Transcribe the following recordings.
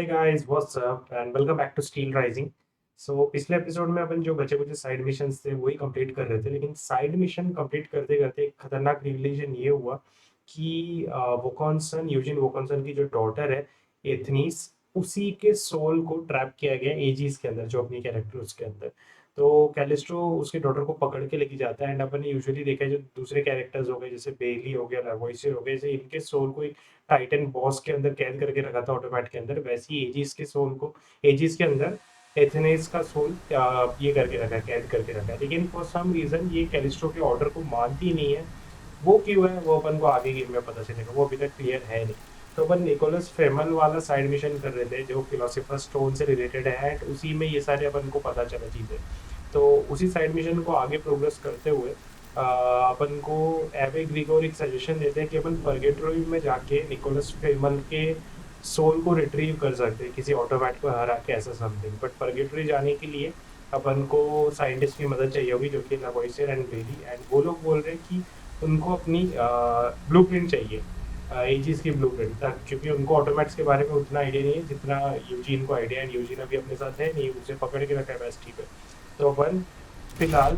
Hey guys, what's up and welcome back to Steel Rising। सो पिछले episode में अपन जो बचे कुछ साइड मिशंस थे वही कंप्लीट कर रहे थे, लेकिन साइड मिशन कंप्लीट करते करते एक खतरनाक रिविलेशन ये हुआ कि वोकॉन्सन यूजिन वोकॉन्सन की जो डॉटर है एथनीस, उसी के सोल को ट्रैप किया गया एजिस के अंदर, जो अपनी कैरेक्टर उसके अंदर। तो कैलिस्ट्रो उसके डॉटर को पकड़ के लेके जाता है एंड अपन ने यूजुअली देखा है जो दूसरे कैरेक्टर्स हो गए जैसे बेली हो गया, लवॉइसर हो गए, जैसे इनके सोल को टाइटन बॉस के अंदर कैद करके रखा था ऑटोमैट के अंदर, वैसे ही एजिस के सोल को एजिस के अंदर एथेनेस का सोल ये करके रखा है, कैद करके रखा है। लेकिन फॉर सम रीजन ये कैलिस्ट्रो के ऑर्डर को मानती नहीं है। वो क्यों है वो अपन को आगे गेम में पता चलेगा, वो अभी तक क्लियर है नहीं। तो अपन निकोलस फ्लेमल वाला साइड मिशन कर रहे थे जो फिलोसोफर स्टोन से रिलेटेड है एंड उसी में ये सारे अपन को पता चला चीज़ें। तो उसी साइड मिशन को आगे प्रोग्रेस करते हुए अपन को एवे ग्रिगोर एक सजेशन देते हैं कि अपन परगेटरी में जाके निकोलस फ्लेमल के सोल को रिट्रीव कर सकते हैं किसी ऑटोमैट को हरा के, ऐसा समथिंग। बट परगेटरी जाने के लिए अपन को साइंटिस्ट की मदद चाहिए होगी जो कि लवॉइसर एंड बेली, एंड वो लोग बोल रहे हैं कि उनको अपनी ब्लूप्रिंट चाहिए, एजिस की ब्लूप्रिंट तक, क्योंकि उनको ऑटोमैट्स के बारे में उतना आइडिया नहीं है जितना यूजीन को आइडिया है। यूजीन अभी अपने साथ है नहीं, उसे पकड़ के रखा है बेस्ट पे। तो अपन फिलहाल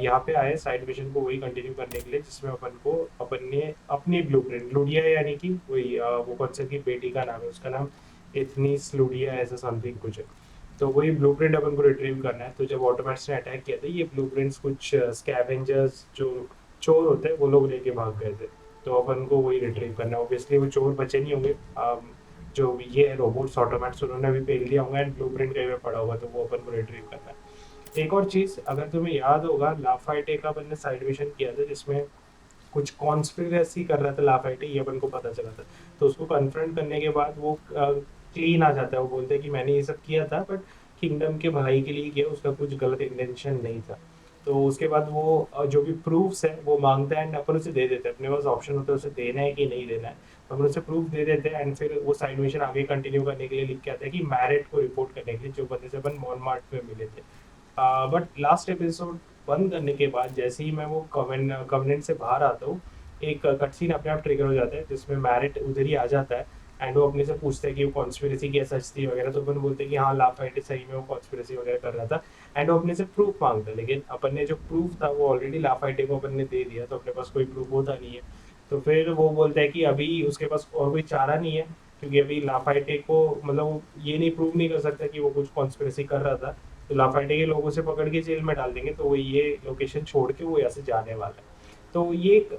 यहाँ पे आए साइड मिशन को वही कंटिन्यू करने के लिए जिसमें अपन ने अपनी ब्लूप्रिंट लुडिया, यानी कि वही वो कौन सा की बेटी का नाम है, उसका नाम इतनीस लुडिया ऐसा समथिंग कुछ है। तो वही ब्लूप्रिंट अपन को रिट्रीव करना है। तो जब ऑटोमैट्स ने अटैक किया था ये ब्लूप्रिंट्स कुछ स्कैवेंजर्स जो चोर होते हैं वो लोग लेके भाग गए थे। तो अपन को वही रिट्रीव करना है। ऑब्वियसली वो चोर बचे नहीं होंगे, जो ये रोबोट्स ऑटोमैट्स उन्होंने भी पेल लिया होगा एंड ब्लूप्रिंट कहीं पे पड़ा होगा, तो वो अपन को रिट्रीव करना है। एक और चीज़ अगर तुम्हें याद होगा, लाफाइटे का अपन ने साइड मिशन किया था जिसमें कुछ कॉन्स्पिरेसी कर रहा था लाफाइटे, ये अपन को पता चला था। तो उसको कन्फ्रंट करने के बाद वो क्लीन आ जाता है, वो बोलते हैं कि मैंने ये सब किया था बट किंगडम के भलाई के लिए किया, उसका कुछ गलत इंटेंशन नहीं था। तो उसके बाद वो जो भी प्रूफ्स है वो मांगता है एंड अपन उसे दे देते हैं। अपने पास ऑप्शन होता है उसे देना है कि नहीं देना है, तो अपन उसे प्रूफ दे देते हैं एंड फिर वो साइड मिशन आगे कंटिन्यू करने के लिए लिख के आता है कि मैरिट को रिपोर्ट करने के लिए, जो बंदे से अपन मॉनमार्ट में मिले थे। बट लास्ट एपिसोड बंद करने के बाद जैसे ही मैं वो कवेनेंट से बाहर आता हूँ, एक कटसीन अपने आप ट्रिगर हो जाता है जिसमें मैरिट उधर ही आ जाता है एंड वो अपने से पूछता है कि वो कॉन्स्पिरेसी की सच थी वगैरह। तो अपन बोलते हैं कि हाँ लाफाइटे सही में वो कॉन्स्पिरेसी वगैरह कर रहा था एंड वो अपने से प्रूफ मांगता है। लेकिन अपन ने जो प्रूफ था वो ऑलरेडी लाफाइटे को अपन ने दे दिया, तो अपने पास कोई प्रूफ होता नहीं है। तो फिर वो बोलता है कि अभी उसके पास और कोई चारा नहीं है, क्योंकि अभी लाफाइटे को मतलब वो ये नहीं प्रूव नहीं कर सकता कि वो कुछ कॉन्स्पिरेसी कर रहा था। तो लाफाइटे के लोगों से पकड़ के जेल में डाल देंगे, तो वो ये लोकेशन छोड़ के वो यहाँ से जाने वाला है। तो ये एक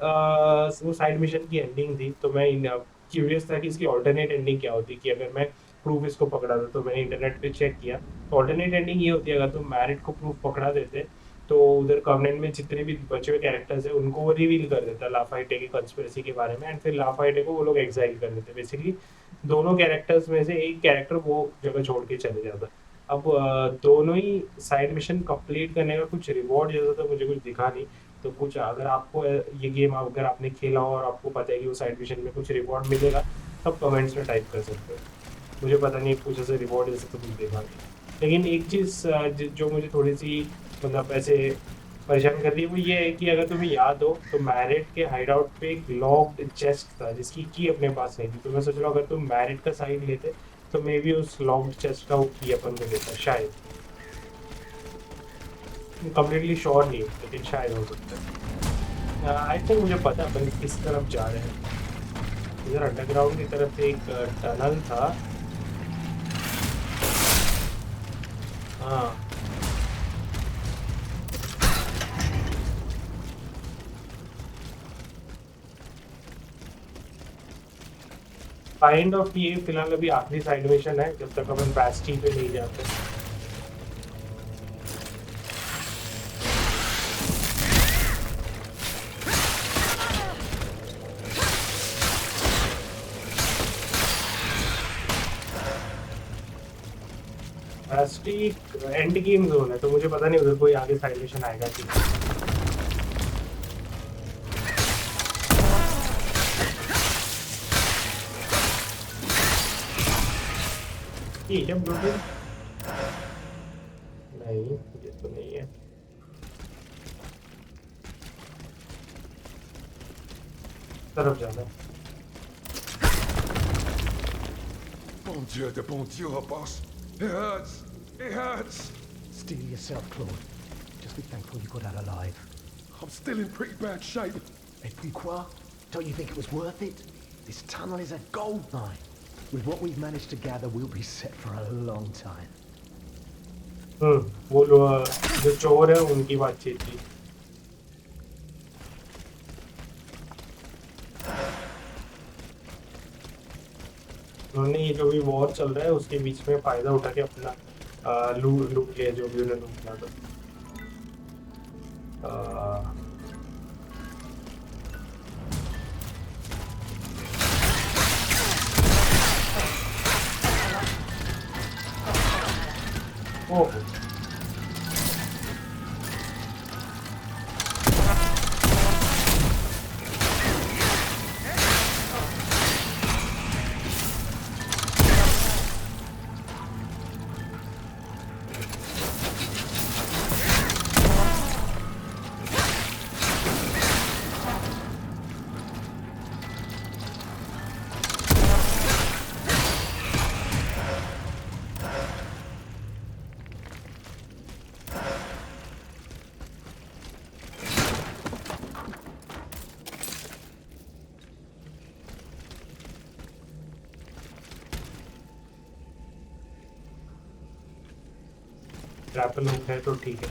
वो साइड मिशन की एंडिंग थी। तो मैं क्यूरियस था कि इसकी ऑल्टरनेट एंडिंग क्या होती, कि अगर मैं प्रूफ इसको पकड़ा था। तो मैंने इंटरनेट पे चेक किया, तो ऑल्टरनेट एंडिंग ये होती है अगर तुम मैरिट को प्रूफ पकड़ा देते तो उधर कवनेंट में जितने भी बचे हुए कैरेक्टर्स है उनको वो रिवील कर देता लाफाइटे की कंस्पिरेसी के बारे में एंड फिर लाफाइटे को वो लोग एग्जाइल कर देते। बेसिकली दोनों कैरेक्टर्स में से एक कैरेक्टर वो जगह छोड़ के चले जाता। अब दोनों ही साइड मिशन कंप्लीट करने का कुछ रिवॉर्ड जैसा तो मुझे कुछ दिखा नहीं। तो कुछ अगर आपको ये गेम अगर आपने खेला हो और आपको पता है कि वो साइड मिशन में कुछ रिवॉर्ड मिलेगा, तब कमेंट्स में टाइप कर सकते हो। मुझे पता नहीं कुछ ऐसे रिवॉर्ड जैसे तो कुछ देखा नहीं। लेकिन एक चीज़ जो मुझे थोड़ी सी मतलब ऐसे परेशान कर रही है वो ये है कि अगर तुम्हें याद हो तो मैरिट के हाइड आउट पे एक लॉक्ड चेस्ट था जिसकी की अपने पास नहीं थी। तो मैं सोच रहा हूँ अगर तुम मैरिट का साइड लेते तो मे बी उस लॉक्ड चेस्ट का वो की अपन को देता शायद। कम्प्लीटली श्योर नहीं हूँ लेकिन शायद हो सकता है। आई थिंक मुझे पता है अपन किस तरफ जा रहे हैं। इधर अंडरग्राउंड की तरफ एक टनल था। हाँ, काइंड ऑफ ये फिलहाल अभी आखिरी साइड मिशन है जब तक अपन बैस्टी पे नहीं जाते। बैस्टी एंड गेम जोन है, तो मुझे पता नहीं उधर कोई आगे साइड मिशन आएगा कि ठीक है ब्रो। नहीं ये तो नहीं है। तरफ जाना Bon Dieu, boss. It hurts. It hurts. Steel yourself, Claude. Just be thankful you got out alive. I'm still in pretty bad shape. Et puis quoi? Don't you think it was worth it? This tunnel is a gold mine. With what we've managed to gather, we'll be set for a long time. वो लोग जो चोर है उनकी बातचीत थी। उन्होंने ये जो भी वॉर चल रहा है उसके बीच में फायदा उठा के अपना लूट लिया जो भी उन्हें लूटना था। ओह ग्रैपल हुक है तो ठीक है।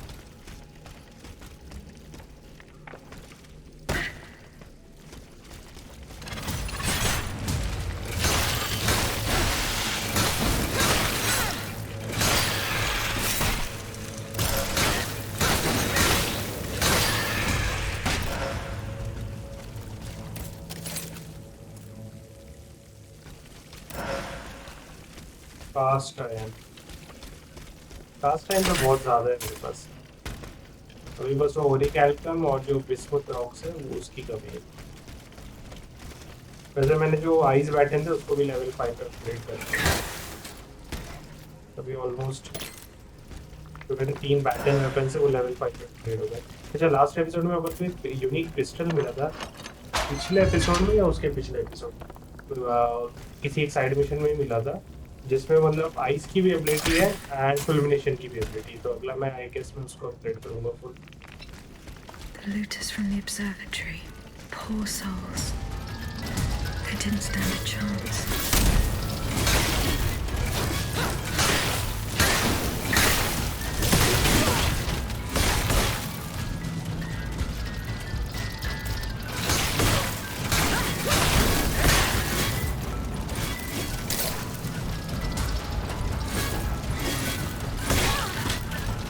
कास्ट आयरन तो बहुत ज़्यादा है मेरे पास। अभी बस वो ओरिक एल्कम और जो बिस्मुथ रॉक्स है वो उसकी कमी है। वैसे मैंने जो आइस बैटन थे उसको भी लेवल 5 पर अपग्रेड कर दिया। अभी ऑलमोस्ट जो मैंने 3 बैटन वेपन से वो लेवल 5 पर अपग्रेड हो गए। अच्छा, लास्ट एपिसोड में अपन को एक यूनिक पिस्टल मिला था, पिछले एपिसोड में या उसके पिछले एपिसोड किसी एक साइड मिशन में मिला था, जिसमें मतलब आइस की भी एबिलिटी है एंड फुलमिनेशन की भी एबिलिटी। तो अगला मैं आईगेस में उसको अपग्रेड करूंगा full. The looters from the observatory. Poor souls. They didn't stand a chance.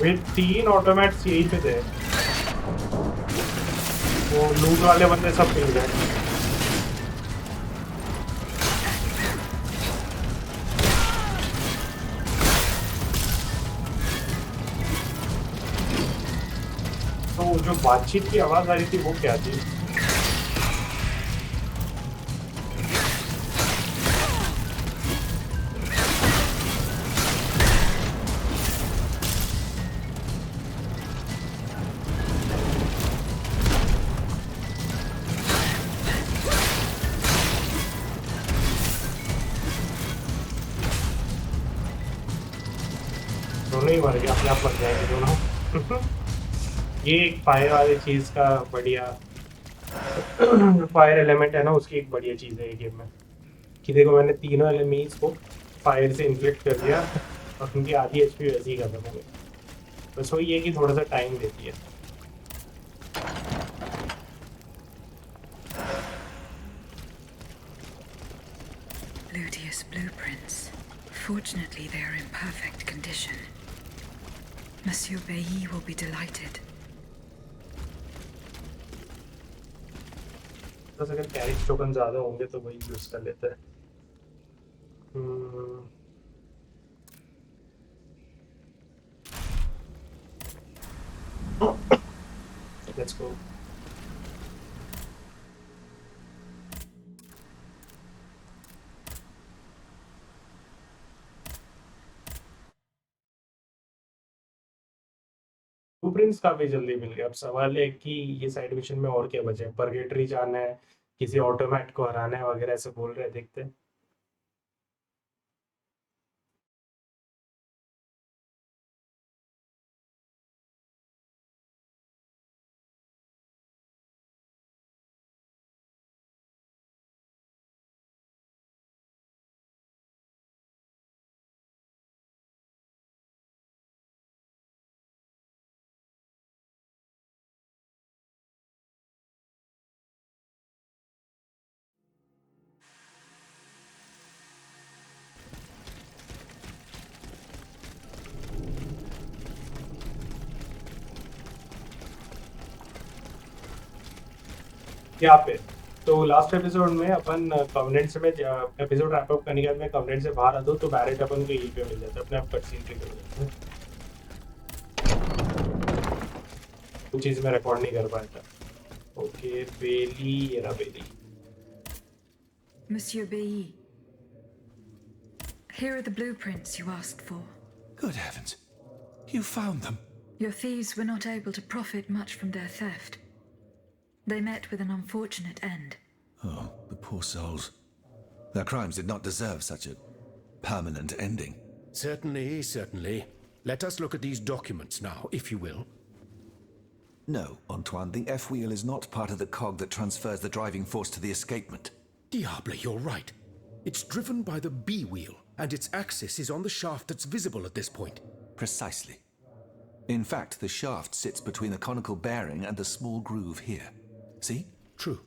Way 3 automates यहीं पे थे, वो लूट वाले बंदे सब मिल गए। तो जो बातचीत की आवाज आ रही थी वो क्या थी? दोनों ही मर गए, अपने आप मर जाएंगे दोनों। ये एक फायर वाली चीज का बढ़िया फायर एलिमेंट है ना, उसकी एक बढ़िया चीज है ये गेम में कि देखो मैंने तीनों एनिमीज को फायर से इन्फ्लिक्ट कर दिया और उनकी आधी एचपी वैसे ही कर था मैंने। बस वही है कि थोड़ा सा टाइम देती है। Ludius blueprints. Fortunately, they are in perfect condition. Monsieur Bailly will be delighted. बस अगर कैरेज टोकन ज्यादा होंगे तो वही यूज कर लेते हैं। Let's go. ब्लूप्रिंट्स काफी जल्दी मिल गया। अब सवाल है कि ये साइड मिशन में और क्या बचा है। परगेटरी जाना है, किसी ऑटोमेट को हराना है वगैरह ऐसे बोल रहे हैं, देखते हैं। यहाँ पे। तो लास्ट एपिसोड में अपन कॉन्वेंट से, मैं एपिसोड रैप अप करने के बाद मैं कॉन्वेंट से बाहर आता हूँ तो बैरेट अपन को यहीं पे मिल जाता है, अपने आप कट सीन ट्रिगर हो जाता है। वो चीज़ मैं रिकॉर्ड नहीं कर पाया था। ओके बेली, ये रहा बेली। Monsieur Bailly, here are the blueprints you asked for. Good heavens. You found them. Your thieves were not able to profit much from their theft. They met with an unfortunate end. Oh, the poor souls. Their crimes did not deserve such a permanent ending. Certainly, certainly. Let us look at these documents now, if you will. No, Antoine, the F-wheel is not part of the cog that transfers the driving force to the escapement. Diable, you're right. It's driven by the B-wheel, and its axis is on the shaft that's visible at this point. Precisely. In fact, the shaft sits between the conical bearing and the small groove here. See? True.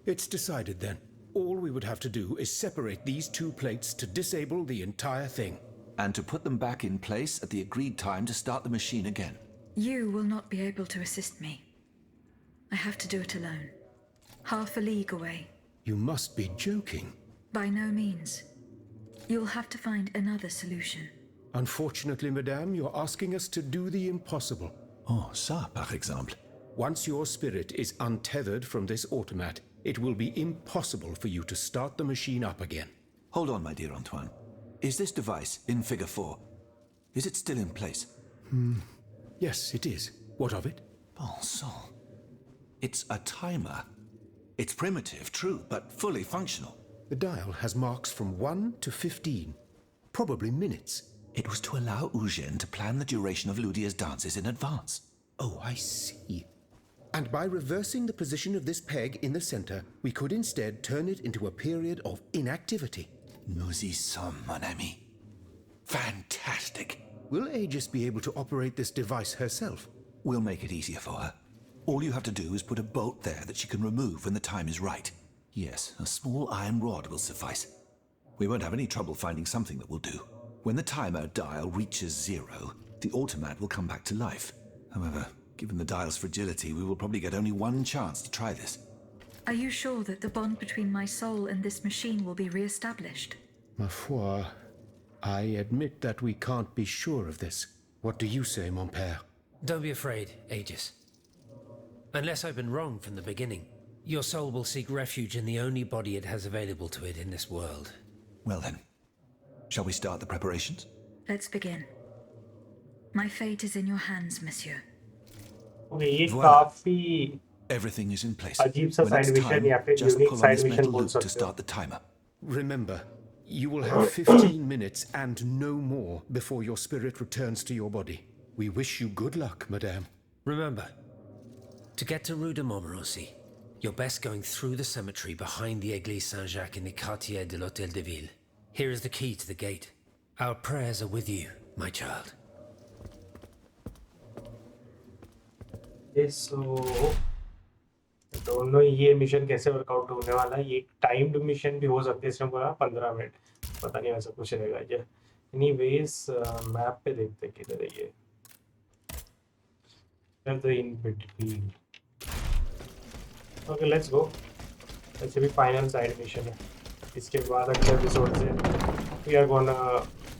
It's decided then. All we would have to do is separate these two plates to disable the entire thing. And to put them back in place at the agreed time to start the machine again. You will not be able to assist me. I have to do it alone. Half a league away. You must be joking. By no means. You'll have to find another solution. Unfortunately, madame, you're asking us to do the impossible. Oh, ça, par exemple. Once your spirit is untethered from this automat, it will be impossible for you to start the machine up again. Hold on, my dear Antoine. Is this device in Figure 4? Is it still in place? Yes, it is. What of it? Bon sang. It's a timer. It's primitive, true, but fully functional. The dial has marks from 1 to 15. Probably minutes. It was to allow Eugène to plan the duration of Ludia's dances in advance. Oh, I see. And by reversing the position of this peg in the center, we could instead turn it into a period of inactivity. Nous y sommes, mon ami. Fantastic. Will Aegis be able to operate this device herself? We'll make it easier for her. All you have to do is put a bolt there that she can remove when the time is right. Yes, a small iron rod will suffice. We won't have any trouble finding something that will do. When the timer dial reaches 0, the automat will come back to life. However, given the dial's fragility, we will probably get only one chance to try this. Are you sure that the bond between my soul and this machine will be re-established? Ma foi, I admit that we can't be sure of this. What do you say, mon père? Don't be afraid, Aegis. Unless I've been wrong from the beginning, your soul will seek refuge in the only body it has available to it in this world. Well then, shall we start the preparations? Let's begin. My fate is in your hands, monsieur. Okay, ये Voilà. काफी Everything is in place. अजीब सा When it's side mission time, या फिर just unique pull on side this mission metal बोल loop to सकते हो. start the timer. Remember, you will have 15 minutes and no more before your spirit returns to your body. We wish you good luck, madame. Remember, to get to Rue de Montmorency, you're best going through the cemetery behind the Église Saint-Jacques in the quartier de l'Hôtel de Ville. Here is the key to the gate. Our prayers are with you, my child. सो दोनों ये mission कैसे workout होने वाला है. ये timed mission भी हो सकती है, इसमें बोला 15 मिनट, पता नहीं ऐसा कुछ रहेगा क्या. एनीवेज मैप पे देखते हैं किधर है ये. In between. Okay let's go. ऐसे भी फाइनल साइड मिशन है. इसके बाद अगले एपिसोड से we are gonna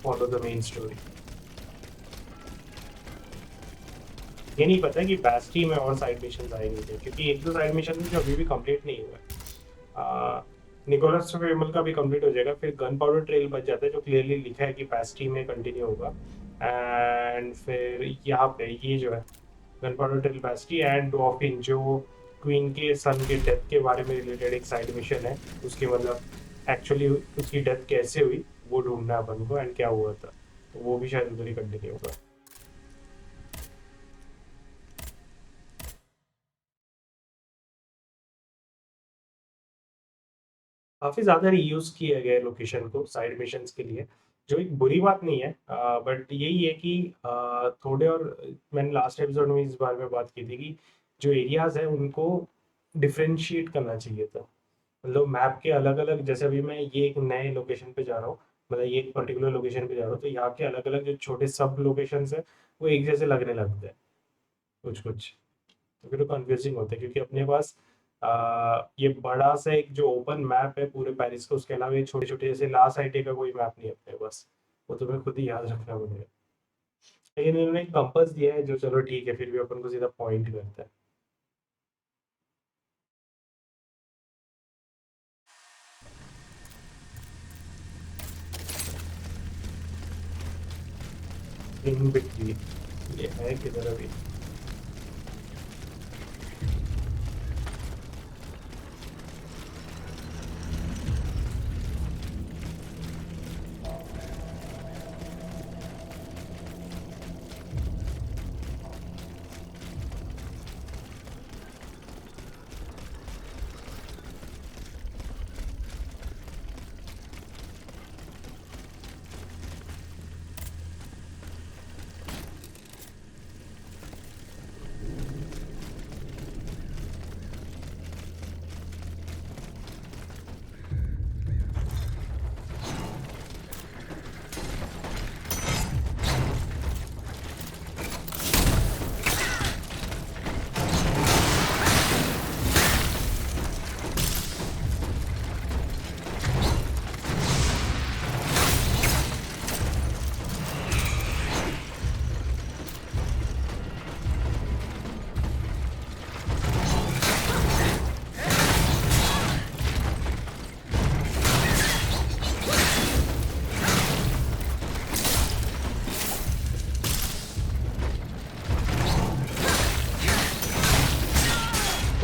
follow the main story. ये नहीं पता कि बैस्टी में और साइड मिशन आएंगे क्या, क्योंकि एक दो साइड मिशन जो अभी भी कंप्लीट नहीं हुआ है. निकोलस फेमल का भी कंप्लीट हो जाएगा. फिर गन पाउडर ट्रेल बच जाता है जो क्लियरली लिखा है कि बैस्टी में कंटिन्यू होगा. एंड फिर यहाँ पे ये जो है गन पाउडर ट्रेल बैस्टी एंड डॉफिन, जो क्वीन के सन के डेथ के बारे में रिलेटेड एक साइड मिशन है. उसकी मतलब एक्चुअली उसकी डेथ कैसे हुई वो ढूंढना है अपन को, एंड क्या हुआ था, तो वो भी शायद उधर ही कंटिन्यू होगा. काफ़ी ज़्यादा रीयूज़ किया गया है लोकेशन को साइड मिशंस के लिए, जो एक बुरी बात नहीं है. बट यही है कि थोड़े, और मैंने लास्ट एपिसोड में इस बारे में बात की थी कि जो एरियाज़ है उनको डिफ्रेंशिएट करना चाहिए था. मतलब मैप के अलग अलग, जैसे अभी मैं ये एक नए लोकेशन पे जा रहा हूँ, मतलब ये एक पर्टिकुलर लोकेशन पे जा रहा हूँ, तो यहाँ के अलग अलग जो छोटे सब लोकेशंस है वो एक जैसे लगने लगते हैं कुछ कुछ. तो फिर वो कन्फ्यूजिंग होता है क्योंकि अपने पास ये बड़ा सा एक जो ओपन मैप है पूरे पेरिस का, उसके अलावा ये छोटे-छोटे जैसे ला साइटे का कोई मैप नहीं है अपने पास। वो तुम्हें खुद ही याद रखना पड़ेगा। लेकिन इन्होंने एक कंपास दिया है जो चलो ठीक है, फिर भी अपन को सीधा पॉइंट करता है। इन बिटवीन ये है किधर अभी?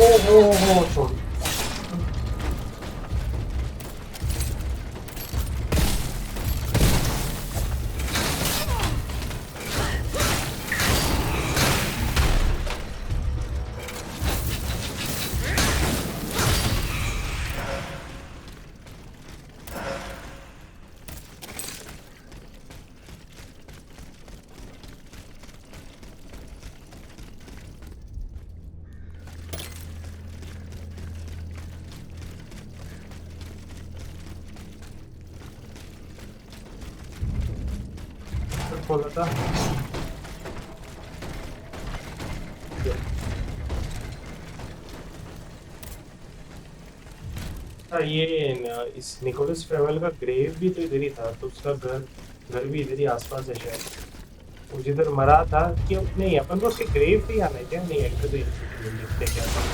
ओह छोड़। खोला था इस निकोलस फ्लेमेल का ग्रेव भी तो इधर ही था, तो उसका घर घर भी इधर ही आसपास है शायद। वो जिधर मरा था क्यों नहीं, अपन को उसके ग्रेव पे आना है क्या? नहीं, एंटर तो देखते क्या था।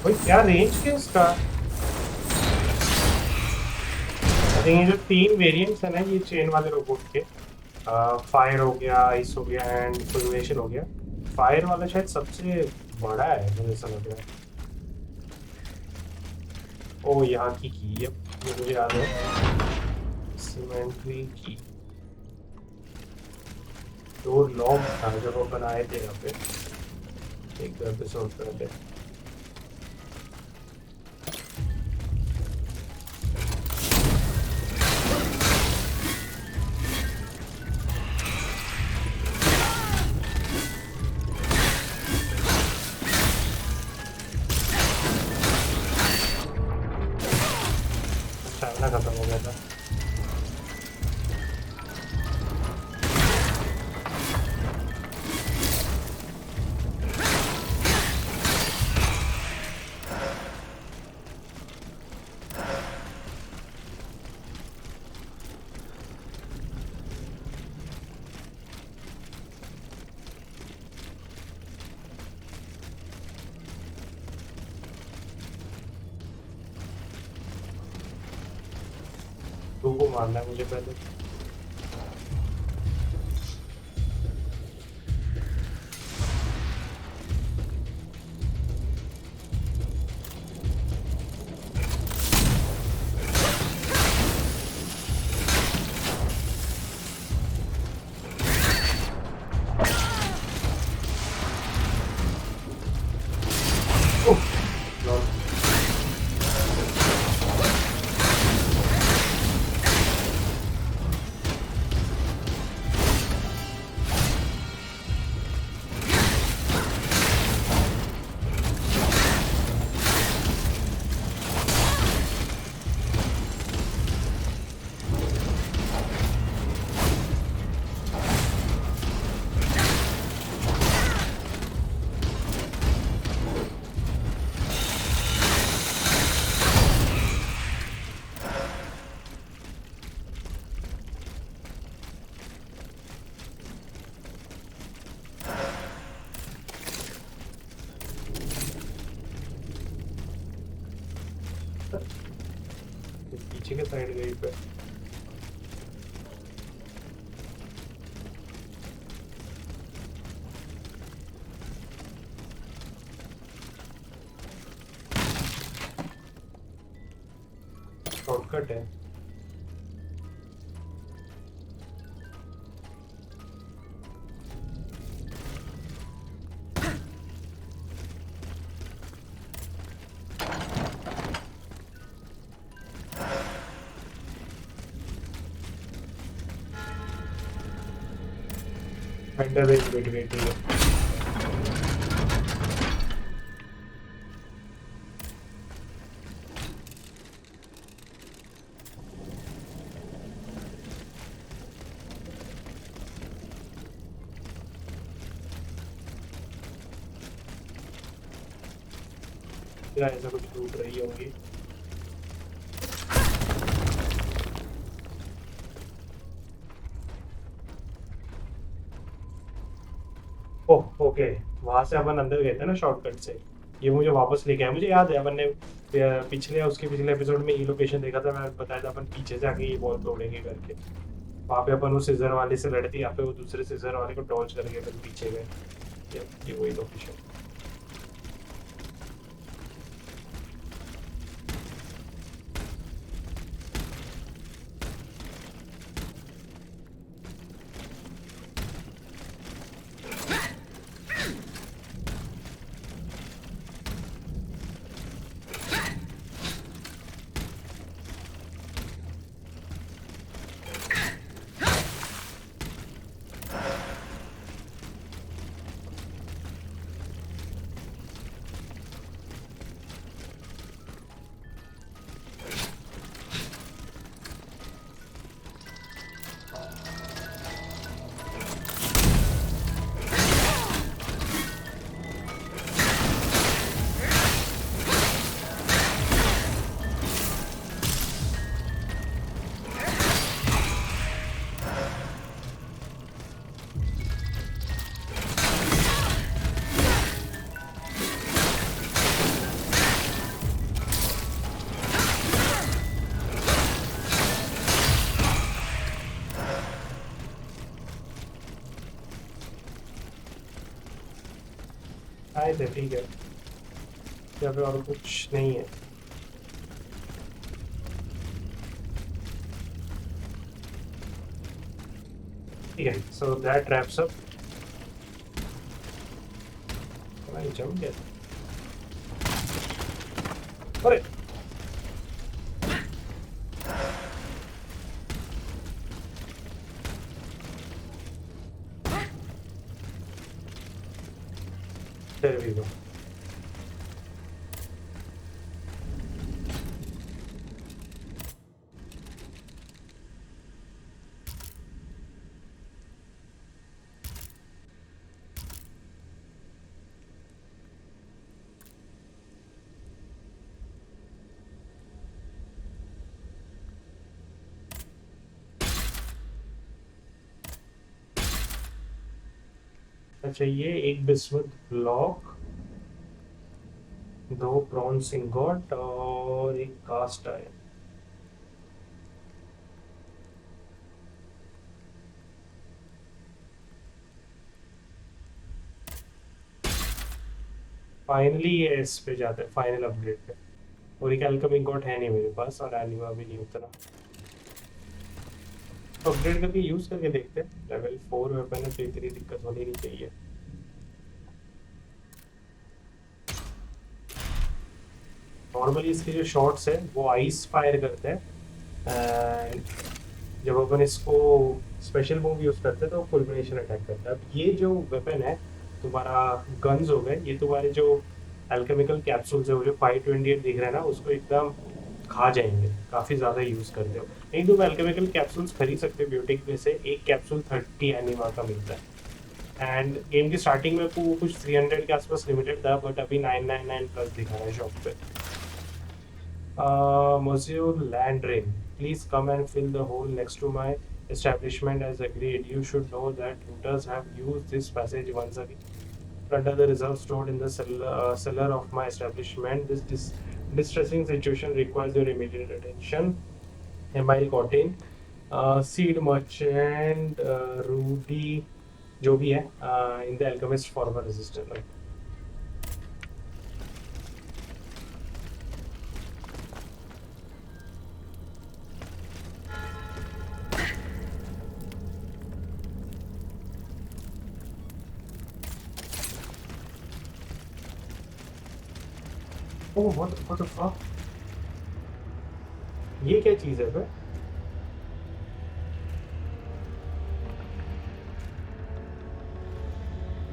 भाई क्या रेंज क्या इसका? आई थिंक ये जो 3 वेरिएंट्स है ना ये चेन वाले रोबोट के, फायर हो गया, आइस हो गया एंड फुलमिनेशन हो गया। फायर वाला शायद सबसे बड़ा है मुझे ऐसा लग रहा है। ओ यहाँ की ये मुझे याद है, सीमेंट्री की। डोर लॉक था जब अपन आए थे यहाँ पे एक एपिसोड पहले। खत्म हो गया था। 2 को मारना है मुझे पहले। पीछे के साइड गई पे शॉर्टकट है। अंडर रेंज बैठ गई थी। क्या ऐसा कुछ टूट रही होगी। ओह ओके, वहां से अपन अंदर गए थे ना शॉर्टकट से। ये मुझे वापस लेके आया। मुझे याद है अपन ने पिछले उसके पिछले एपिसोड में ये लोकेशन देखा था। मैं बताया था अपन पीछे से आके ये बॉल तोड़ेंगे करके। वहाँ पे अपन उस सीजर वाले से लड़ते, यहाँ पे वो दूसरे सीजर वाले को डॉज करके अपन पीछे गए। ये वही लोकेशन। आए थे, ठीक है। यहाँ पे और कुछ नहीं है। ठीक है, सो दैट रैप्स अप। जम गया। अरे there we go. चाहिए एक बिस्मुथ ब्लॉक, 2 ब्रॉन्ज इंगॉट और एक कास्ट आयरन। फाइनली ये इस पे जाते हैं, फाइनल अपग्रेड पे। और एक अल्केमिक गॉड है नहीं मेरे पास, और एनिमा भी नहीं उतना। तो अपग्रेड करके यूज़ करके देखते हैं। लेवल 4 वेपन है तो इतनी दिक्कत होनी नहीं चाहिए। नॉर्मली इसके जो शॉट्स है वो आइस फायर करते हैं, एंड जब अपन इसको स्पेशल मूव यूज़ करते हैं तो फुलमिनेशन अटैक करता है। अब ये जो वेपन है तुम्हारा, गन्स हो गए, ये तुम्हारे जो अल्केमिकल कैप्सूल्स है वो जो 528 दिख रहा है ना, उसको एकदम खा जाएंगे। काफ़ी ज़्यादा यूज़ करते हो, नहीं तुम अल्केमिकल कैप्सूल्स खरीद सकते हो ब्यूटिक में से। एक कैप्सूल 30 एनिमा का मिलता है। एंड गेम की स्टार्टिंग में वो कुछ 300 के आसपास लिमिटेड था, बट अभी 999 प्लस दिखा रहा है शॉप पे। Monsieur Landrin, please come and fill the hole next to my establishment as agreed. You should know that looters have used this passage once again. Under the reserves stored in the cellar of my establishment, this distressing situation requires your immediate attention. Emile Cotton, Seed Merchant, Rudy, जो भी है, in the Alchemist Former Resistant. Oh, what the fuck? ये क्या चीज़ है बे?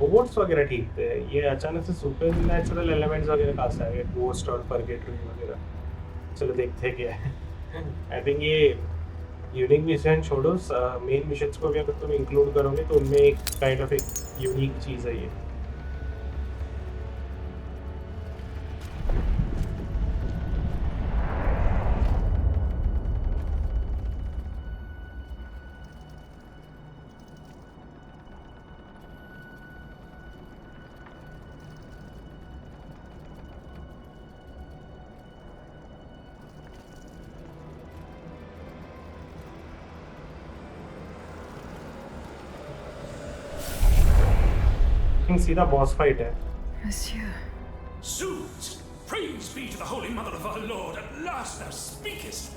Robots वगैरह ठीक थे, ये अचानक से सुपर नेचुरल एलिमेंट्स वगैरह कहाँ से आ गए? गोस्ट और परगेटरी वगैरह। चलो देखते हैं क्या है। आई थिंक ये यूनिक मिशन छोड़ो, मेन मिशंस को भी अगर तुम इंक्लूड करोगे तो उनमें एक काइंड ऑफ एक यूनिक चीज़ है ये। सीधा बॉस फाइट है। Monsieur. Zoos! Praise be to the Holy Mother of our Lord, at last thou speakest!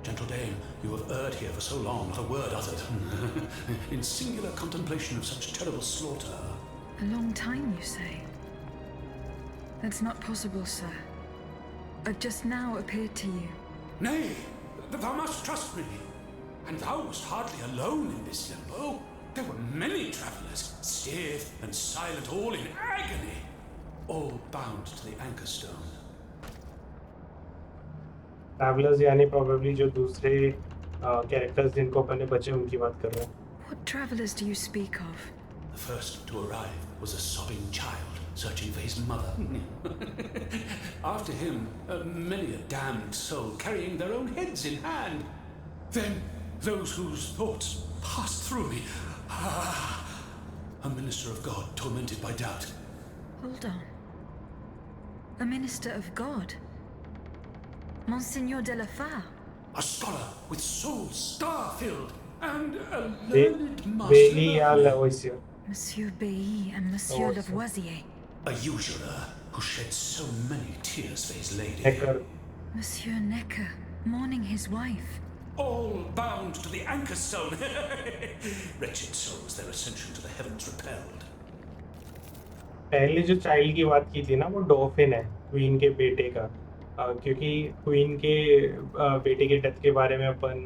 Gentle dame, you have erred here for so long, not a word uttered. In singular contemplation of such terrible slaughter. A long time, you say? That's not possible, sir. I've just now appeared to you. Nay, thou must trust me. And thou wast hardly alone in this limbo. There were many travellers, stiff and silent, all in agony, all bound to the anchor stone. Travellers यानी probably जो दूसरे characters जिनको अपन ने बचे उनकी बात कर रहे हैं। What travellers do you speak of? The first to arrive was a sobbing child searching for his mother. After him, many a damned soul carrying their own heads in hand. Then those whose thoughts passed through me. A minister of God tormented by doubt. Hold on. A minister of God? Monseigneur de la Fare? A scholar with soul star-filled and a Be- learned Bailey master. या Lavoisier। Monsieur Bailly and Monsieur Oh, Lavoisier. A usurer who shed so many tears for his lady. Hacker. Monsieur Necker, mourning his wife. All bound to the anchor stone. Wretched souls, their ascension to the heavens repelled. पहले जो child की बात की थी ना, वो डॉफिन है, queen के बेटे का। क्योंकि क्वीन के बेटे के डेथ के बारे में अपन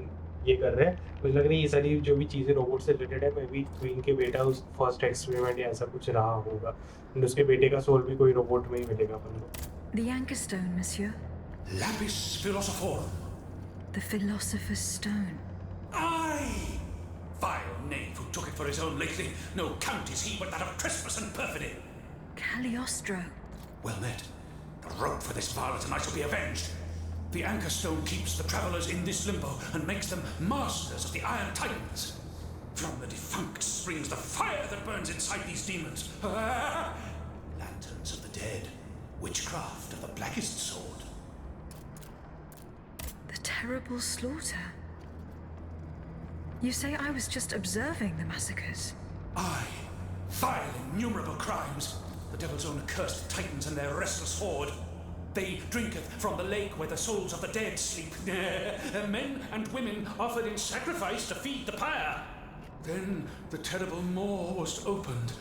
ये कर रहे हैं, मुझे लग रहा है ये सारी जो भी चीज़ें रोबोट से रिलेटेड है, मे बी क्वीन के बेटा उस फर्स्ट एक्सपेरिमेंट या ऐसा कुछ रहा होगा, एंड उसके बेटे का सोल भी कोई रोबोट में ही मिलेगा अपन को। The anchor stone, monsieur. Lapis philosophorum. The philosopher's stone. Aye! Vile knave who took it for his own lately. No count is he but that of trespass and perfidy. Cagliostro. Well met. The rope for this varlet and I shall be avenged. The anchor stone keeps the travellers in this limbo and makes them masters of the Iron Titans. From the defunct springs the fire that burns inside these demons. Lanterns of the dead. Witchcraft of the blackest sort. The terrible slaughter. You say I was just observing the massacres. Aye, vile innumerable crimes. the devil's own accursed titans and their restless horde. They drinketh from the lake where the souls of the dead sleep. Men and women offered in sacrifice to feed the pyre. Then the terrible maw was opened,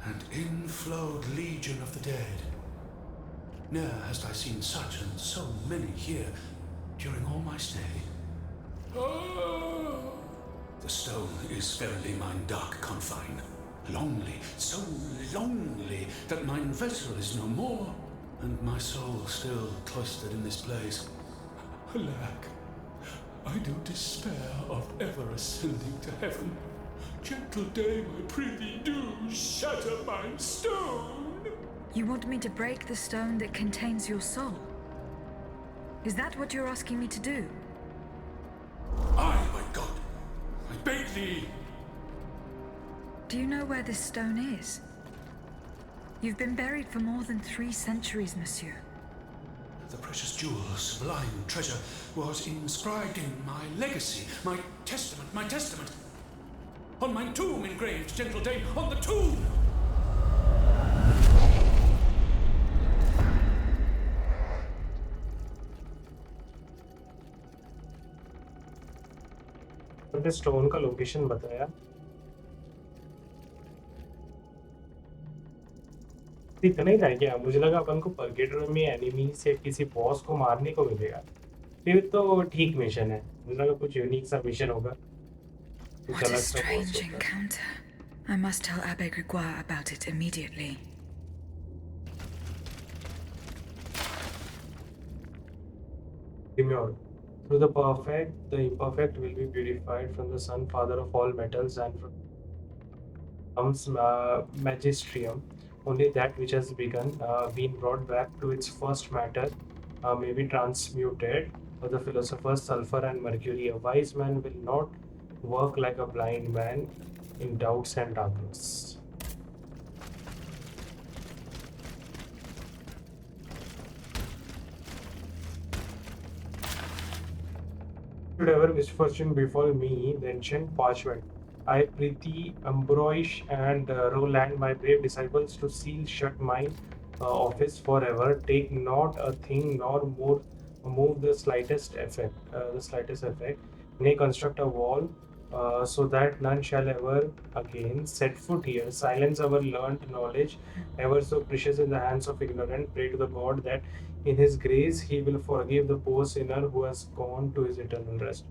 and in flowed legion of the dead. Ne'er hast I seen such and so many here during all my stay. Oh! The stone is verily mine dark confine. Lonely, so lonely, that mine vessel is no more, and my soul still cloistered in this place. Alack, I do despair of ever ascending to heaven. Gentle dame, I prithee do shatter mine stone. You want me to break the stone that contains your soul? Is that what you're asking me to do? Aye, my God, I beg thee. Do you know where this stone is? You've been buried for more than 3 centuries, monsieur. The precious jewel, sublime treasure, was inscribed in my legacy, my testament. On my tomb engraved, gentle dame, on the tomb! अपने stone का location बताया। इतना ही था क्या? मुझे लगा अपन को परगेटर में एनिमी से किसी बॉस को मारने को मिलेगा। फिर तो ठीक मिशन है। मुझे लगा कुछ यूनिक सा मिशन होगा। What a strange encounter. I must tell Abbe Grégoire about it immediately. Demure. Through the perfect, the imperfect will be purified from the Son, Father of all metals, and from comes magisterium. Only that which has been brought back to its first matter, may be transmuted. For the philosophers, sulfur and mercury. A wise man will not work like a blind man in doubts and darkness. Should ever misfortune befall me, the ancient parchment, I prithee Ambroise and Roland, my brave disciples, to seal shut mine office forever. Take not a thing, nor move the slightest effect. Nay, construct a wall, so that none shall ever again set foot here. Silence our learned knowledge, ever so precious in the hands of ignorant. Pray to the God that in His grace He will forgive the poor sinner who has gone to his eternal rest.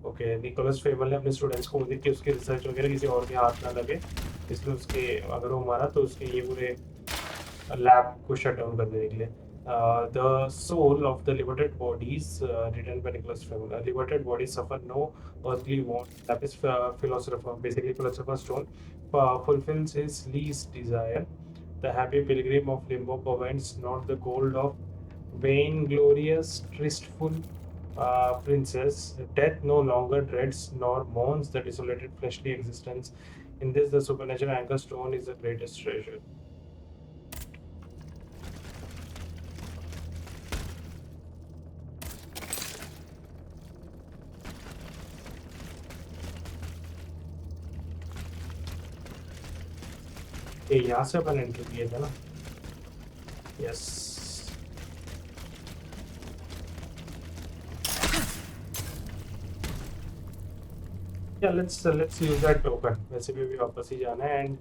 Okay, Nicholas Flamel ने अपने students को बोली कि उसकी research वगैरह किसी और के हाथ ना लगे, इसलिए उसके अगर वो मारा तो उसके ये पूरे लैब को शट डाउन कर देने के लिए. The soul of the liberated bodies, written by Nicolas Flamel. Liberated bodies suffer no earthly want. That is philosopher, basically philosopher's stone, fulfills his least desire. The happy pilgrim of limbo covets not the gold of vainglorious, tristful princess. Death no longer dreads nor mourns the desolated fleshly existence. In this, the supernatural anchor stone is the greatest treasure. ये यहाँ से अपन entry किए थे ना. Yes. Yeah, let's use that token. वैसे भी वापस ही जाना है, एंड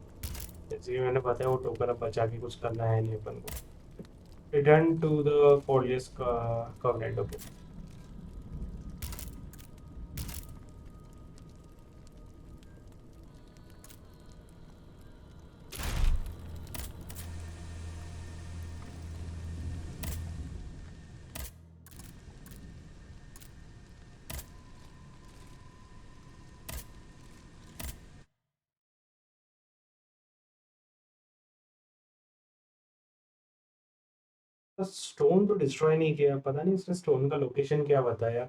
जैसे कि मैंने बताया वो टोकन अब बचा के कुछ करना है नहीं अपन को. Return to the Colius covenant. Okay, stone तो डिस्ट्रॉय नहीं किया, पता नहीं उसने स्टोन का लोकेशन क्या बताया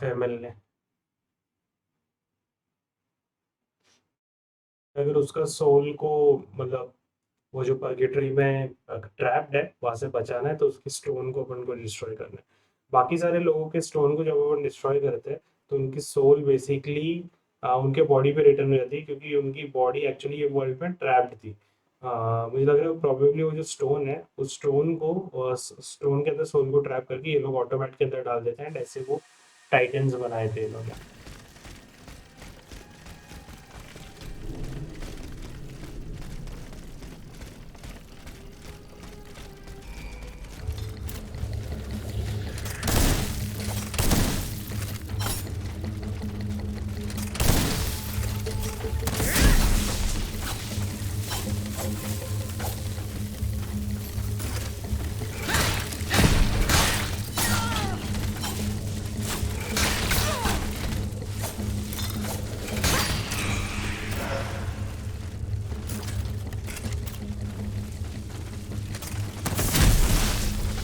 फेमल ने. अगर उसका सोल को मतलब वो जो पर्गेटरी में ट्रैप्ड है वहां से बचाना है तो उसकी स्टोन को अपन को डिस्ट्रॉय करना है. बाकी सारे लोगों के स्टोन को जब अपन डिस्ट्रॉय करते हैं तो उनकी सोल बेसिकली उनके बॉडी पे रिटर्न हो जाती है, क्योंकि उनकी बॉडी एक्चुअली ये वर्ल्ड में ट्रैप्ड थी. मुझे लग रहा है प्रोबेबली वो जो स्टोन है उस स्टोन के अंदर सोल को ट्रैप करके ये लोग ऑटोमेट के अंदर डाल देते हैं, एंड ऐसे वो टाइटन्स बनाए थे इन्होंने।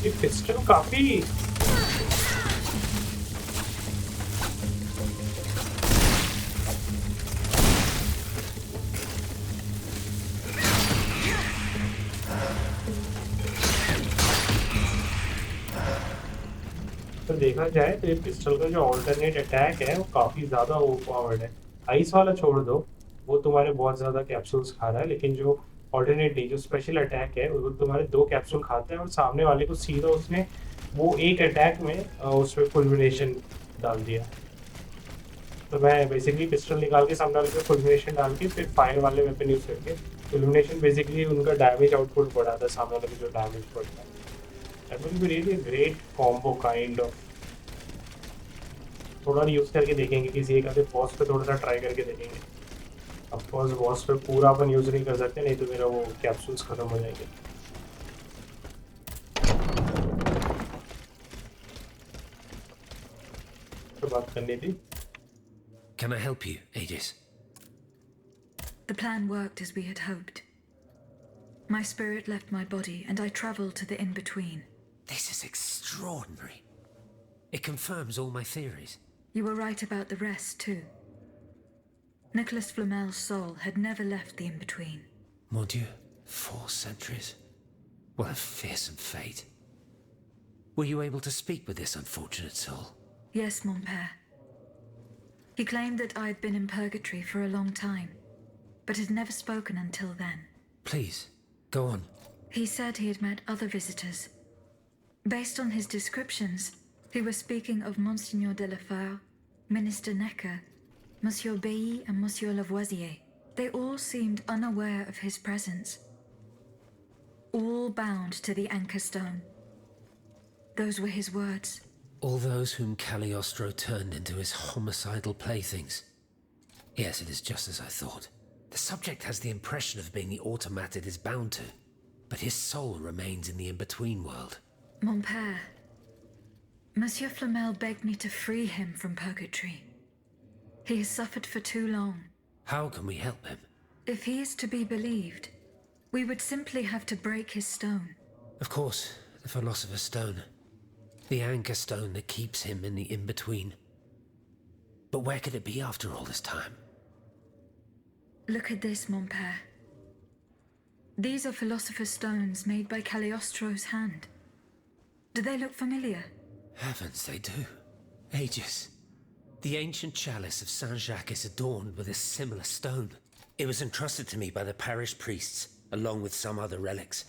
ये पिस्टल काफी तो देखा जाए तो ये पिस्टल का जो ऑल्टरनेट अटैक है वो काफी ज्यादा ओवरपावर्ड है। आइस वाला छोड़ दो, वो तुम्हारे बहुत ज्यादा कैप्सूल्स खा रहा है, लेकिन जो ऑल्टरनेट नहीं, जो स्पेशल अटैक है वो तुम्हारे 2 कैप्सूल खाता है और सामने वाले को सीधा उसने वो एक अटैक में उसमें फुलमिनेशन डाल दिया। तो मैं बेसिकली पिस्टल निकाल के सामने वाले पे फुलमिनेशन डाल के फिर फायर वाले वेपन यूज करके, फुलमिनेशन बेसिकली उनका डैमेज आउटपुट बढ़ाता है, सामने वाले को जो डैमेज पड़ता है। That will be really a great combo kind of। थोड़ा यूज करके देखेंगे, किसी एक आधे बॉस पे थोड़ा सा ट्राई करके देखेंगे। ऑफ कोर्स बॉस पे पूरा अपन यूज नहीं कर सकते, नहीं तो मेरा वो कैप्सूल्स खत्म हो जाएंगे। तो बात करनी थी। Can I help you, Aegis? The plan worked as we had hoped. My spirit left my body, and I traveled to the in-between. This is extraordinary. It confirms all my theories. You were right about the rest, too. Nicolas Flamel's soul had never left the in-between. Mon Dieu, 4 centuries. What a fearsome fate. Were you able to speak with this unfortunate soul? Yes, mon père. He claimed that I had been in purgatory for a long time, but had never spoken until then. Please, go on. He said he had met other visitors. Based on his descriptions, he was speaking of Monseigneur de la Feur, Minister Necker, Monsieur Bailly and Monsieur Lavoisier. They all seemed unaware of his presence. All bound to the Anchor Stone. Those were his words. All those whom Cagliostro turned into his homicidal playthings. Yes, it is just as I thought. The subject has the impression of being the automat it is bound to, but his soul remains in the in-between world. Mon père, Monsieur Flamel begged me to free him from purgatory. He has suffered for too long. How can we help him? If he is to be believed, we would simply have to break his stone. Of course, the Philosopher's Stone. The anchor stone that keeps him in the in-between. But where could it be after all this time? Look at this, mon père. These are Philosopher's Stones made by Cagliostro's hand. Do they look familiar? Heavens, they do. Aegis. The ancient chalice of Saint-Jacques is adorned with a similar stone. It was entrusted to me by the parish priests, along with some other relics.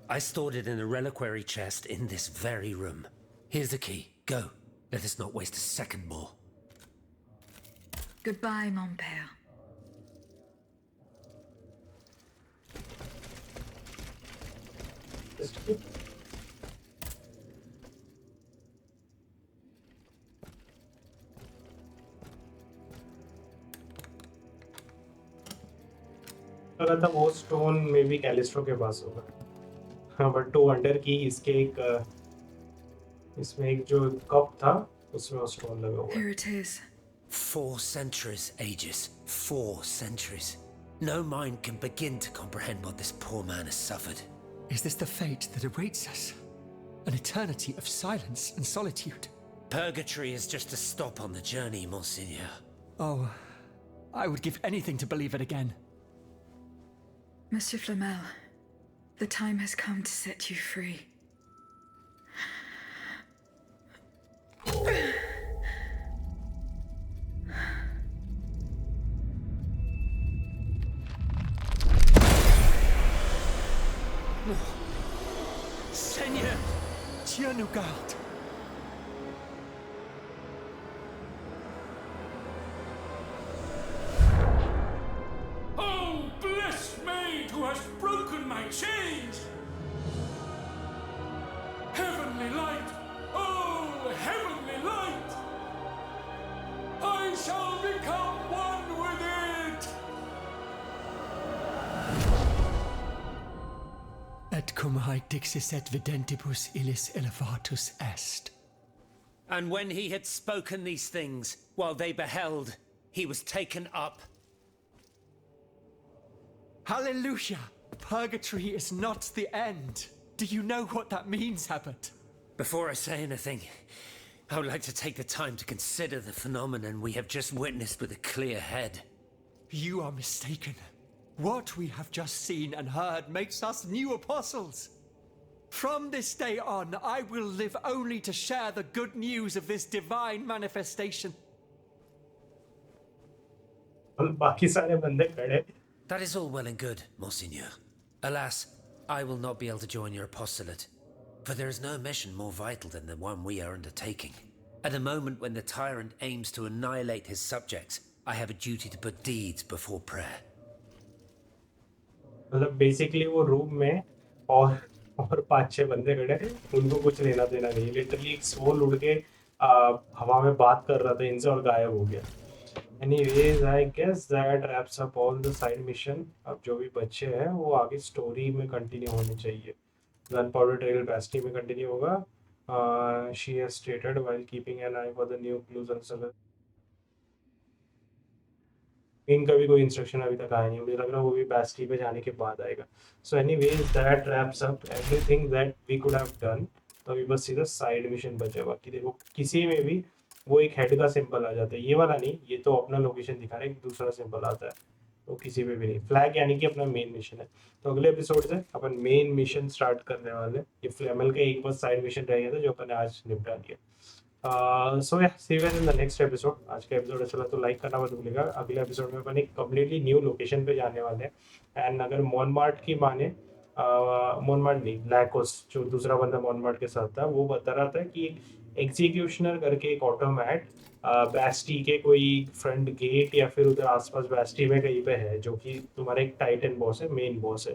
I stored it in a reliquary chest in this very room. Here's the key. Go. Let us not waste a second more. Goodbye, mon père. लगा था वो stone में भी कैलिस्ट्रो के पास होगा, हाँ, but to wonder की इसके इसमें एक जो कप था उसमें वो स्टोन लगा हुआ है। Here it is. 4 centuries, Aegis. 4 centuries. No mind can begin to comprehend what this poor man has suffered. Is this the fate that awaits us? An eternity of silence and solitude? Purgatory is just a stop on the journey, Monseigneur. Oh, I would give anything to believe it again. Monsieur Flamel, the time has come to set you free. Seigneur, Dieu nous garde. Oh, blessed maid who has broken my chains! Heavenly light! Oh, heavenly light! I shall become one with it! Et cum haec dixis et videntibus illis elevatus est. And when he had spoken these things, while they beheld, he was taken up. Hallelujah! Purgatory is not the end. Do you know what that means, Abbot? Before I say anything, I would like to take the time to consider the phenomenon we have just witnessed with a clear head. You are mistaken. What we have just seen and heard makes us new apostles. From this day on, I will live only to share the good news of this divine manifestation. और बाकी सारे बंदे खड़े That is all well and good, Monseigneur. Alas, I will not be able to join your apostolate, for there is no mission more vital than the one we are undertaking. At a moment when the tyrant aims to annihilate his subjects, I have a duty to put deeds before prayer. मतलब basically वो room में और 5-6 बंदे खड़े, उनको कुछ लेना देना नहीं, लिटरली एक सोल उड़ के हवा में बात कर रहा था इनसे और गायब हो गया. Anyways, I guess that wraps up all the side mission. अब जो भी बच्चे हैं वो आगे स्टोरी में कंटिन्यू होने चाहिए. गन पाउडर ट्रेल बेस्टी में कंटिन्यू होगा. She has stated while keeping an eye for the new clues and so इनका भी कोई इंस्ट्रक्शन अभी तक आया नहीं, मुझे लग रहा है वो भी बेस्टी पे जाने के बाद आएगा. So anyways that wraps up everything that we could have done. तो अभी बस सीधा साइड मिशन बचा. बाकी देखो किसी में भी वो एक हेड का सिंबल आ जाता है, ये वाला नहीं, ये तो अपना लोकेशन दिखा रहा है, एक दूसरा सिंबल आता है, तो किसी पे भी नहीं. फ्लैग यानी कि अपना मेन मिशन है. तो अगले एपिसोड से अपन मेन मिशन स्टार्ट करने वाले. ये फ्लेमल का एक बस साइड मिशन रह गया था जो अपन ने आज निपटा दिया. So yeah see you in the next episode. आज का एपिसोड अच्छा लगा तो लाइक करना मत भूलिएगा. अगले एपिसोड में अपन एक कम्प्लीटली न्यू लोकेशन पे जाने वाले हैं. एंड अगर मोनमार्ट की माने, मोनमार्ट नहीं, लैकोस जो दूसरा बंदा मोनमार्ट के साथ था, वो बता रहा था कि एग्जीक्यूशनर करके एक ऑटोमैट बैस्टी के कोई फ्रंट गेट या फिर उधर आसपास बैस्टी में कहीं पे है, जो कि तुम्हारा एक टाइटन बॉस है, मेन बॉस है.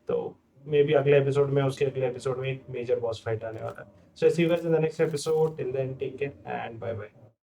तो मे बी अगले एपिसोड में, उसके अगले एपिसोड में एक मेजर बॉस फाइट आने वाला है. So see you guys in the next episode. Till then take care and bye bye.